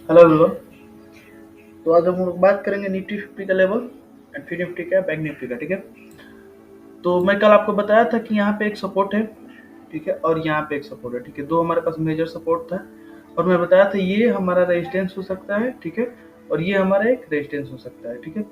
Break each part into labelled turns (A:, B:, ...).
A: Hello everyone. तो आज हम लोग बात करेंगे निफ्टी 50 का लेवल एंड फिर निफ्टी का बैंक निफ्टी का। ठीक है, तो मैं कल आपको बताया था कि यहाँ पे एक सपोर्ट है, ठीक है, और यहाँ पे एक सपोर्ट है। ठीक है, दो हमारे पास मेजर सपोर्ट था और मैं बताया था ये हमारा रेजिस्टेंस हो सकता है, ठीक है, और ये हमारा एक रेजिस्टेंस हो सकता है। ठीक है,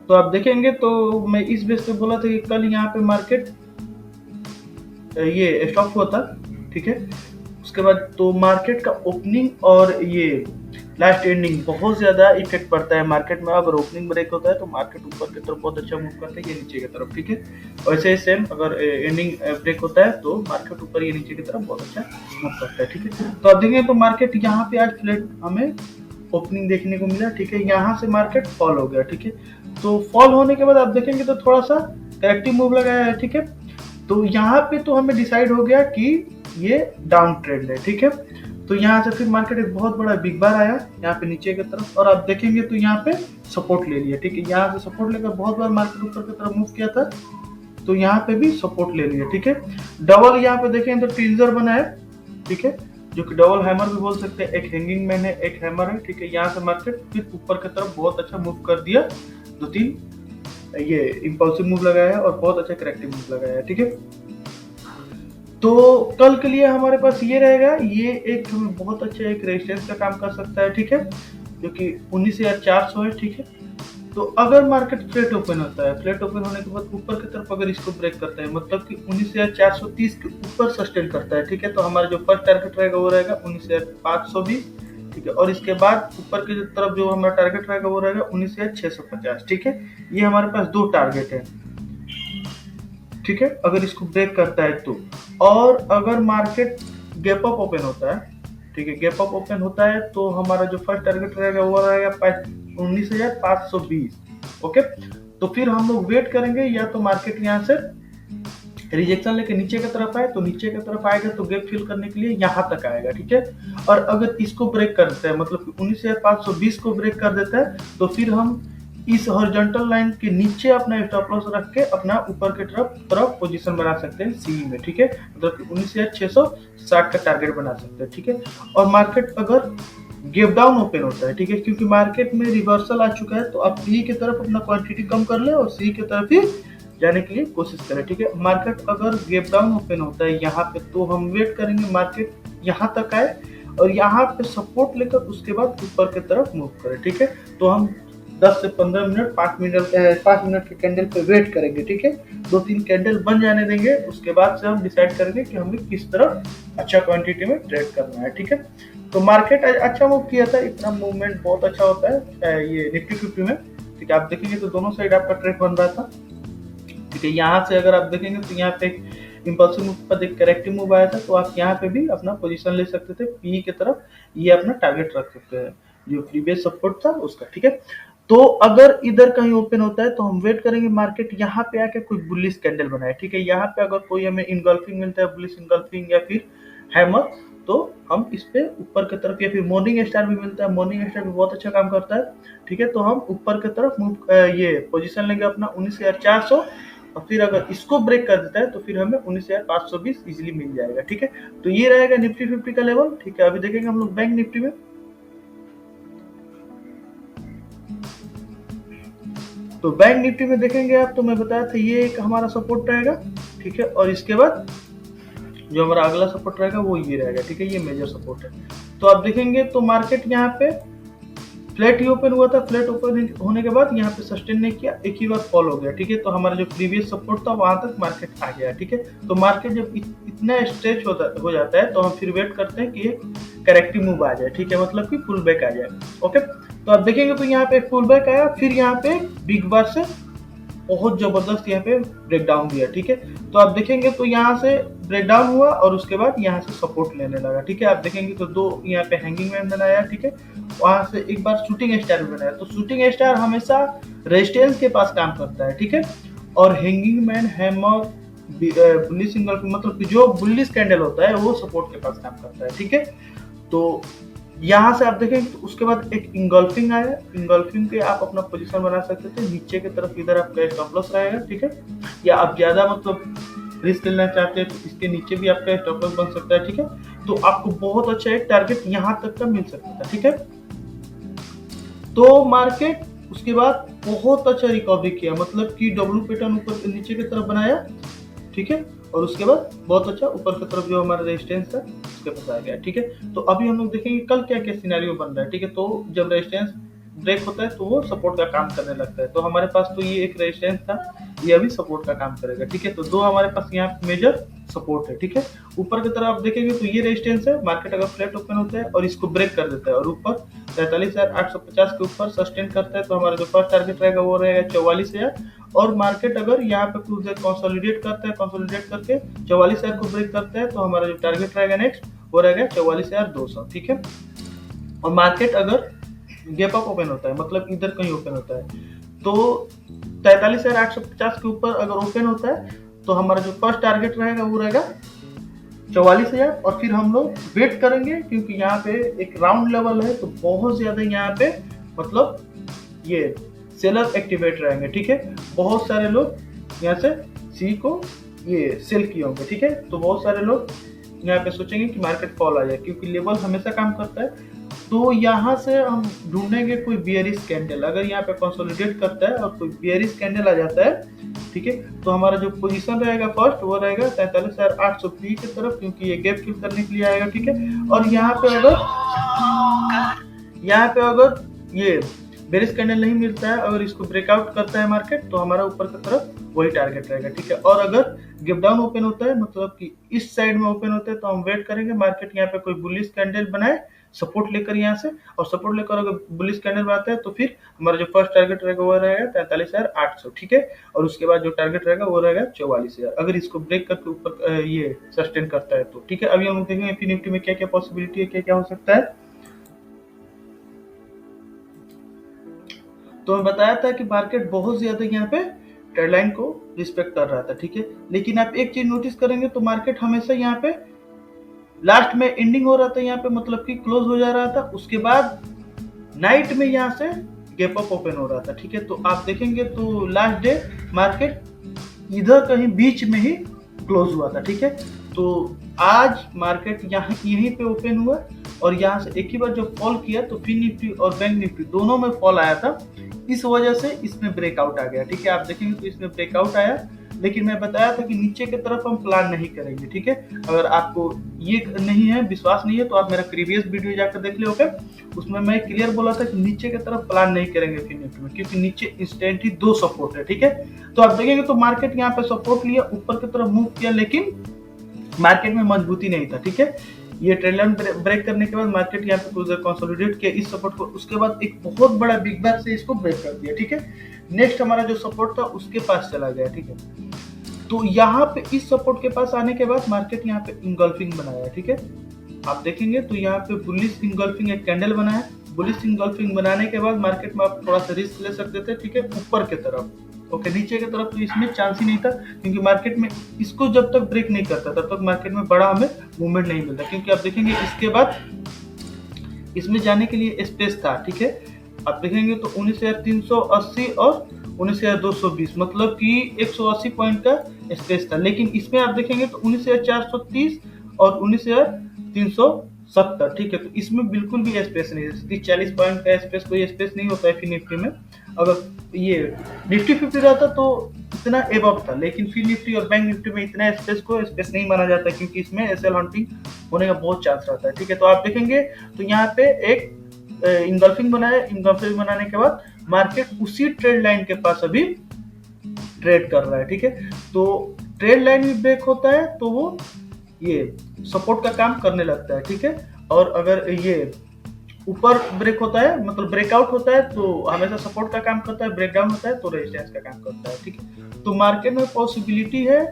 A: तो आप देखेंगे तो मैं इस बेस पे बोला था कि कल यहाँ पे मार्केट ये स्टॉप हुआ था। ठीक है, उसके बाद तो मार्केट का ओपनिंग और ये लास्ट एंडिंग बहुत ज्यादा इफेक्ट पड़ता है मार्केट में। अगर ओपनिंग ब्रेक होता है तो मार्केट ऊपर की तरफ बहुत अच्छा मूव करता है, ये नीचे की तरफ। ठीक है, वैसे ही सेम अगर एंडिंग ब्रेक होता है तो मार्केट ऊपर ये नीचे की तरफ बहुत अच्छा मूव करता है। ठीक है, तो आप देखेंगे तो मार्केट यहाँ पे आज फ्लैट हमें ओपनिंग देखने को मिला। ठीक है, यहाँ से मार्केट फॉल हो गया। ठीक है, तो फॉल होने के बाद आप देखेंगे तो थोड़ा सा करेक्टिव मूव लगाया है। ठीक है, तो यहाँ पे तो हमें डिसाइड हो गया कि ये डाउन ट्रेंड है। ठीक है, तो यहाँ से फिर मार्केट एक बहुत बड़ा बिग बार आया यहाँ पे नीचे की तरफ और आप देखेंगे तो यहाँ पे सपोर्ट ले लिया। ठीक है, यहाँ से सपोर्ट लेकर बहुत बार मार्केट ऊपर की तरफ मूव किया था, तो यहाँ पे भी सपोर्ट ले लिया। ठीक है, डबल यहाँ पे देखें तो ट्विंजर बना है। ठीक है, जो कि डबल हैमर भी बोल सकते हैं, एक हैंगिंग मैन है, एक हैमर है। ठीक है, यहाँ से मार्केट फिर ऊपर की तरफ बहुत अच्छा मूव कर दिया, दो तीन ये इंपल्सिव मूव लगाया है और बहुत अच्छा करेक्टिव मूव लगाया है। ठीक है, तो कल के लिए हमारे पास ये रहेगा, ये एक हमें बहुत अच्छा एक रेजिस्टेंस का काम कर सकता है। ठीक है, जो कि 19,400 है। ठीक है, तो अगर मार्केट फ्लैट ओपन होता है, फ्लैट ओपन होने के बाद ऊपर की तरफ अगर इसको ब्रेक करता है, मतलब कि 19,430 के ऊपर सस्टेन करता है। ठीक है, तो हमारा जो फर्स्ट टारगेट रहेगा वो रहेगा 19,520। ठीक है, और इसके बाद ऊपर की तरफ जो हमारा टारगेट रहेगा वो रहेगा 19,650। ठीक है, ये हमारे पास दो टारगेट है। ठीक है, अगर इसको ब्रेक करता है तो, और अगर मार्केट गैप अप ओपन होता है, ठीक है, गैप अप ओपन होता है तो हमारा जो फर्स्ट टारगेट रहेगा वो रहेगा 19,520। ओके, तो फिर हम लोग वेट करेंगे या तो मार्केट यहाँ से रिजेक्शन लेके नीचे की तरफ आए, तो नीचे की तरफ आएगा तो गैप फिल करने के लिए यहाँ तक आएगा। ठीक है, और अगर इसको ब्रेक कर देता है, मतलब 19,520 को ब्रेक कर देता है, तो फिर हम इस हॉरिजॉन्टल लाइन के नीचे अपना स्टॉप लॉस रख के अपना ऊपर के तरफ पोजीशन बना सकते हैं सीई में। ठीक है, मतलब 19,660 का टारगेट बना सकते हैं। ठीक है, और मार्केट अगर गैप डाउन ओपन होता है, ठीक है, क्योंकि मार्केट में रिवर्सल आ चुका है, तो आप बी की तरफ अपना क्वांटिटी कम कर ले और सी की तरफ ही जाने के लिए कोशिश करें। ठीक है, मार्केट अगर गैप डाउन ओपन होता है यहाँ पे, तो हम वेट करेंगे मार्केट यहाँ तक आए और यहाँ पे सपोर्ट लेकर उसके बाद ऊपर की तरफ मूव करें। ठीक है, तो हम 10 से 15 मिनट 5 मिनट के कैंडल पे वेट करेंगे। ठीक है, 2-3 कैंडल बन जाने देंगे, उसके बाद से हम डिसाइड करेंगे कि हमें किस तरह अच्छा क्वांटिटी में ट्रेड करना है। ठीक है, तो मार्केट अच्छा मूव किया था, इतना मूवमेंट बहुत अच्छा होता है ये निफ्टी 50 में। ठीक है, आप देखेंगे तो दोनों साइड आपका ट्रेड बन रहा था। ठीक है, यहाँ से अगर आप देखेंगे तो यहाँ पे इंपल्सिव मूव पर एक करेक्टिव मूव आया था, तो आप यहाँ पे भी अपना पोजीशन ले सकते थे पी की तरफ, ये अपना टारगेट रख सकते हैं जो प्रीवियस सपोर्ट था उसका। ठीक है, तो अगर इधर कहीं ओपन होता है तो हम वेट करेंगे मार्केट यहाँ पे आके कोई बुलिश कैंडल बनाए। ठीक है, यहाँ पे अगर कोई हमें इनगल्फिंग मिलता है, बुलिश इनगल्फिंग या फिर हैमर, तो हम इस पे ऊपर की तरफ, या फिर मॉर्निंग स्टार भी मिलता है, मॉर्निंग स्टार भी बहुत अच्छा काम करता है। ठीक है, तो हम ऊपर की तरफ मूव ये पोजीशन लेंगे अपना 19,400, और फिर अगर इसको ब्रेक कर देता है तो फिर हमें 19,520 इजीली मिल जाएगा। ठीक है, तो ये रहेगा निफ्टी 50 का लेवल। ठीक है, अभी देखेंगे हम लोग बैंक निफ्टी में। तो बैंक निफ्टी में देखेंगे आप, तो मैं बताया था ये एक हमारा सपोर्ट रहेगा। ठीक है, और इसके बाद जो हमारा अगला सपोर्ट रहेगा वो ये रहेगा। ठीक है, ये मेजर सपोर्ट है। तो आप देखेंगे तो मार्केट यहाँ पे फ्लैट ही ओपन हुआ था, फ्लैट ओपन होने के बाद यहाँ पे सस्टेन नहीं किया, एक ही बार फॉल हो गया। ठीक है, तो हमारा जो प्रीवियस सपोर्ट था वहां तक मार्केट आ गया। ठीक है, तो मार्केट जब इतना स्ट्रेच हो जाता है तो हम फिर वेट करते हैं कि एक करेक्टिव मूव आ जाए। ठीक है, मतलब कि पुल बैक आ जाए। ओके, तो आप देखेंगे तो यहाँ पे एक पुल बैक आया, फिर यहाँ पे बिग बार से बहुत जबरदस्त यहाँ पे ब्रेक डाउन दिया। ठीक है, तो आप देखेंगे तो यहाँ से ब्रेक डाउन हुआ और उसके बाद यहाँ से सपोर्ट लेने लगा। ठीक है, आप देखेंगे तो दो यहाँ पे हैंगिंग मैन बनाया। ठीक है, वहां से एक बार शूटिंग स्टार भी बनाया। तो शूटिंग स्टार हमेशा रेजिस्टेंस के पास काम करता है। ठीक है, और hanging man, hammer, bullish single, मतलब जो बुलिश कैंडल होता है वो सपोर्ट के पास काम करता है। ठीक है, तो यहाँ से आप देखेंगे तो उसके बाद एक इंगल्फिंग आया, इंगल्फिंग पे आप अपना पोजीशन बना सकते थे नीचे की तरफ, इधर आपका स्टॉप लॉस रहेगा। ठीक है, या आप ज्यादा मतलब रिस्क लेना चाहते हैं तो इसके नीचे भी आपका स्टॉप लॉस बन सकता है। ठीक है, तो आपको बहुत अच्छा एक टारगेट यहाँ तक का मिल सकता है। ठीक है, तो मार्केट उसके बाद बहुत अच्छा रिकवरी किया, मतलब कि डब्ल्यू पैटर्न ऊपर नीचे की तरफ बनाया, ठीक है, और उसके बाद बहुत अच्छा ऊपर की तरफ जो हमारा रेजिस्टेंस था उसके पास आ गया, ठीक है। तो अभी हम लोग देखेंगे कल क्या क्या सिनेरियो बन रहा है, ठीक है। तो जब रेजिस्टेंस ब्रेक होता है तो वो सपोर्ट का काम करने लगता है। तो हमारे पास तो ये एक रेजिस्टेंस था, ये अभी सपोर्ट का काम करेगा, ठीक है। तो दो हमारे पास यहाँ मेजर सपोर्ट है, ठीक है। ऊपर की तरफ आप देखेंगे तो ये रेजिस्टेंस है, मार्केट अगर फ्लैट ओपन होता है और इसको ब्रेक कर देता है और ऊपर 43,850 के ऊपर सस्टेन करता है, तो हमारा जो फर्स्ट टारगेट रहेगा वो रहेगा 44,000। और मार्केट अगर यहाँ पे कुछ देर कंसोलिडेट करता है, कंसोलिडेट करके 44,000 को ब्रेक करता है, तो हमारा जो टारगेट रहेगा नेक्स्ट वो रहेगा 44,200, ठीक है। और मार्केट अगर गैप अप ओपन होता है, मतलब इधर कहीं ओपन होता है, तो 43,850 के ऊपर अगर ओपन होता है तो हमारा जो फर्स्ट टारगेट रहेगा वो रहेगा 44,000। और फिर हम लोग वेट करेंगे क्योंकि यहाँ पे एक राउंड लेवल है, तो बहुत ज्यादा यहाँ पे मतलब ये सेलर एक्टिवेट रहेंगे, ठीक है। बहुत सारे लोग यहाँ से सी को ये सेल किए होंगे, ठीक है। तो बहुत सारे लोग यहाँ पे सोचेंगे कि मार्केट फॉल आ जाए, क्योंकि लेवल हमेशा काम करता है। तो यहाँ से हम ढूंढेंगे कोई बियरिश कैंडल, अगर यहाँ पे कंसोलिडेट करता है और कोई बियरिश कैंडल आ जाता है, ठीक है, तो हमारा जो पोजीशन रहेगा फर्स्ट वो रहेगा 43,820 की तरफ, क्योंकि ये गैप फिल करने के लिए आएगा, ठीक है। और यहाँ पे अगर ये बेरिश कैंडल नहीं मिलता है, अगर इसको ब्रेकआउट करता है मार्केट, तो हमारा ऊपर की तरफ वही टारगेट रहेगा, ठीक है। और अगर गैप डाउन ओपन होता है, मतलब कि इस साइड में ओपन होता है, तो हम वेट करेंगे मार्केट यहाँ पे कोई बुलिश कैंडल बनाए सपोर्ट लेकर यहाँ से, और सपोर्ट लेकर अगर बुलिश कैंडल बनाता है तो फिर हमारा जो फर्स्ट टारगेट रहेगा वो रहेगा 43,800, ठीक है। और उसके बाद जो टारगेट रहेगा वो रहेगा 44,000, अगर इसको ब्रेक करके ऊपर ये सस्टेन करता है तो, ठीक है। अभी हम देखेंगे फिर निफ्टी में क्या क्या पॉसिबिलिटी है, क्या क्या हो सकता है। तो मैं बताया था कि मार्केट बहुत ज्यादा यहाँ पे ट्रेंड लाइन को रिस्पेक्ट कर रहा था, ठीक है। लेकिन आप एक चीज नोटिस करेंगे तो मार्केट हमेशा यहाँ पे लास्ट में एंडिंग हो रहा था, यहाँ पे मतलब कि क्लोज हो जा रहा था, उसके बाद नाइट में यहाँ से गैप अप ओपन हो रहा था, ठीक है। तो आप देखेंगे तो लास्ट डे मार्केट इधर कहीं बीच में ही क्लोज हुआ था, ठीक है। तो आज मार्केट यहाँ यहीं पे ओपन हुआ और यहाँ से एक ही बार जब फॉल किया तो फिन निफ्टी और बैंक निफ्टी दोनों में फॉल आया था, इस वजह से इसमें ब्रेकआउट आ गया, ठीक है। आप देखेंगे तो इसमें ब्रेकआउट आया, लेकिन मैं बताया था कि नीचे की तरफ हम प्लान नहीं करेंगे, ठीक है। अगर आपको ये नहीं है, विश्वास नहीं है, तो आप मेरा प्रीवियस वीडियो जाकर देख लो, ओके। उसमें मैं क्लियर बोला था कि नीचे की तरफ प्लान नहीं करेंगे फिन निफ्टी में, क्योंकि नीचे इंस्टेंट ही दो सपोर्ट है, ठीक है। तो आप देखेंगे तो मार्केट यहाँ पे सपोर्ट लिया, ऊपर की तरफ मूव किया, लेकिन मार्केट में मजबूती नहीं था, ठीक है। ये ट्रेंड लाइन ब्रेक करने के बाद मार्केट यहाँ पे कुछ कंसोलिडेट किया इस सपोर्ट को, उसके बाद एक बहुत बड़ा बिग बैग से इसको ब्रेक कर दिया, ठीक है। नेक्स्ट हमारा जो सपोर्ट था उसके पास चला गया, ठीक है। तो यहाँ पे इस सपोर्ट के पास आने के बाद मार्केट यहाँ पे इंगल्फिंग बनाया, ठीक है। आप देखेंगे तो यहाँ पे बुलिश इंगल्फिंग एक कैंडल बनाया, बुलिश इंगल्फिंग बनाने के बाद मार्केट में आप थोड़ा सा रिस्क ले सकते थे, ठीक है, ऊपर की तरफ, ओके। नीचे की तरफ तो इसमें चांस ही नहीं था, क्योंकि मार्केट में इसको जब तक ब्रेक नहीं करता तब तक मार्केट में बड़ा हमें मूवमेंट नहीं मिलता, क्योंकि आप देखेंगे इसके बाद इसमें जाने के लिए स्पेस था, ठीक है। आप देखेंगे तो 19,380 और 19,220, मतलब कि 180 पॉइंट का स्पेस था, लेकिन इसमें आप देखेंगे तो 19,430 और 19,370, ठीक है। तो इसमें बिल्कुल भी स्पेस नहीं है, 40 पॉइंट का स्पेस, कोई स्पेस नहीं होता है फिर निफ्टी में। अगर ये निफ्टी 50 रहता तो इतना एबव था, लेकिन फिर निफ्टी और बैंक निफ्टी में इतना स्पेस को स्पेस नहीं माना जाता, क्योंकि इसमें एसएल हंटिंग होने का बहुत चांस रहता है, ठीक है। तो आप देखेंगे तो यहाँ पे एक इंगल्फिंग बनाया, इंगल्फिंग बनाने के बाद मार्केट उसी ट्रेड लाइन के पास अभी ट्रेड कर रहा है, ठीक है। तो ट्रेड लाइन भी ब्रेक होता है तो वो ये सपोर्ट का काम करने लगता है, ठीक है। और अगर ये ऊपर ब्रेक होता है, मतलब ब्रेकआउट होता है, तो हमेशा सपोर्ट का काम करता है, ब्रेकडाउन होता है तो रेजिस्टेंस का काम करता है, ठीक है। तो मार्केट में पॉसिबिलिटी है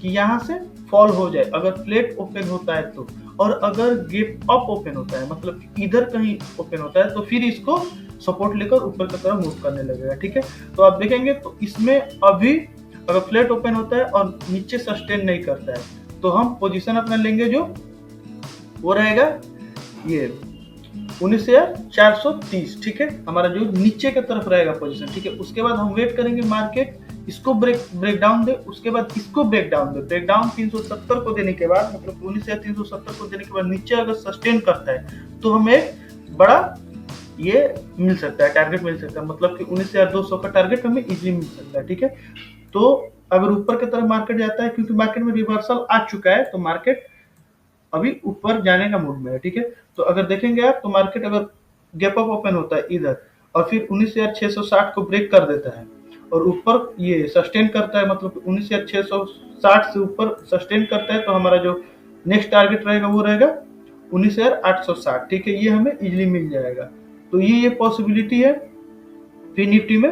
A: कि यहाँ से फॉल हो जाए अगर फ्लैट ओपन होता है तो, और अगर गैप अप ओपन होता है, मतलब इधर कहीं ओपन होता है, तो फिर इसको सपोर्ट लेकर ऊपर की तरफ मूव करने लगेगा, ठीक है। तो आप देखेंगे तो इसमें अभी अगर फ्लैट ओपन होता है और नीचे सस्टेन नहीं करता है, तो हम पोजीशन अपना लेंगे जो वो रहेगा ये 19,430, ठीक है, हमारा जो नीचे की तरफ रहेगा पोजीशन, ठीक है। उसके बाद हम वेट करेंगे मार्केट इसको ब्रेक डाउन दे, उसके बाद इसको ब्रेक डाउन दे, ब्रेक डाउन 370 को देने के बाद, मतलब 19,370 को देने के बाद नीचे अगर सस्टेन करता है तो हम एक बड़ा ये मिल सकता है, टारगेट मिल सकता है, मतलब कि 19,200 का टारगेट हमें इजीली मिल सकता है। ठीक है, तो अगर ऊपर की तरफ मार्केट जाता है, क्योंकि मार्केट में रिवर्सल आ चुका है, तो मार्केट अभी ऊपर जाने का मूड में है। ठीक है, तो अगर देखेंगे आप, तो मार्केट अगर गैप अप ओपन होता है इधर और फिर 19,660 को ब्रेक कर देता है और ऊपर ये सस्टेन करता है, मतलब 19,660 से ऊपर सस्टेन करता है, तो हमारा जो नेक्स्ट टारगेट रहेगा वो रहेगा 19,860। ठीक है, ये हमें इजीली मिल जाएगा। तो ये पॉसिबिलिटी है फिर निफ्टी में।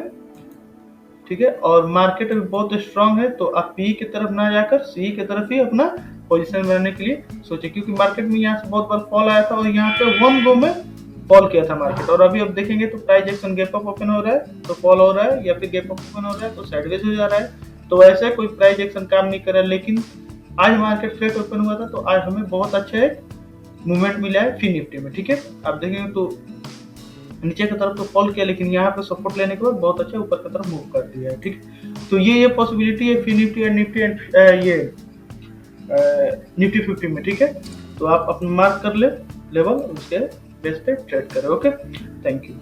A: ठीक है, और मार्केट अभी बहुत स्ट्रांग है, तो आप पी की तरफ ना जाकर सी की तरफ ही अपना पोजीशन बनाने के लिए सोचे, क्योंकि मार्केट में यहाँ से बहुत बार फॉल आया था और यहाँ पे वन गो में फॉल किया था मार्केट। और अभी आप देखेंगे तो price action gap up open हो रहा है तो फॉल हो रहा है, या फिर गैप अप ओपन हो रहा है तो साइडवेज हो जा रहा है। तो ऐसे कोई प्राइस एक्शन काम नहीं कर रहा है, लेकिन आज मार्केट फ्लैट ओपन हुआ था, तो आज हमें बहुत अच्छा एक मूवमेंट मिला है फिन निफ्टी में। ठीक है, आप देखेंगे तो नीचे की तरफ तो फॉल किया, लेकिन यहाँ पे सपोर्ट लेने के बाद बहुत अच्छा ऊपर की तरफ मूव कर दिया है। ठीक है, तो ये पॉसिबिलिटी है FinNifty and Nifty and ये निफ्टी 50 में। ठीक है, तो आप अपना मार्क कर ले लेवल, उसके बेस पे ट्रेड करें। Okay, thank you.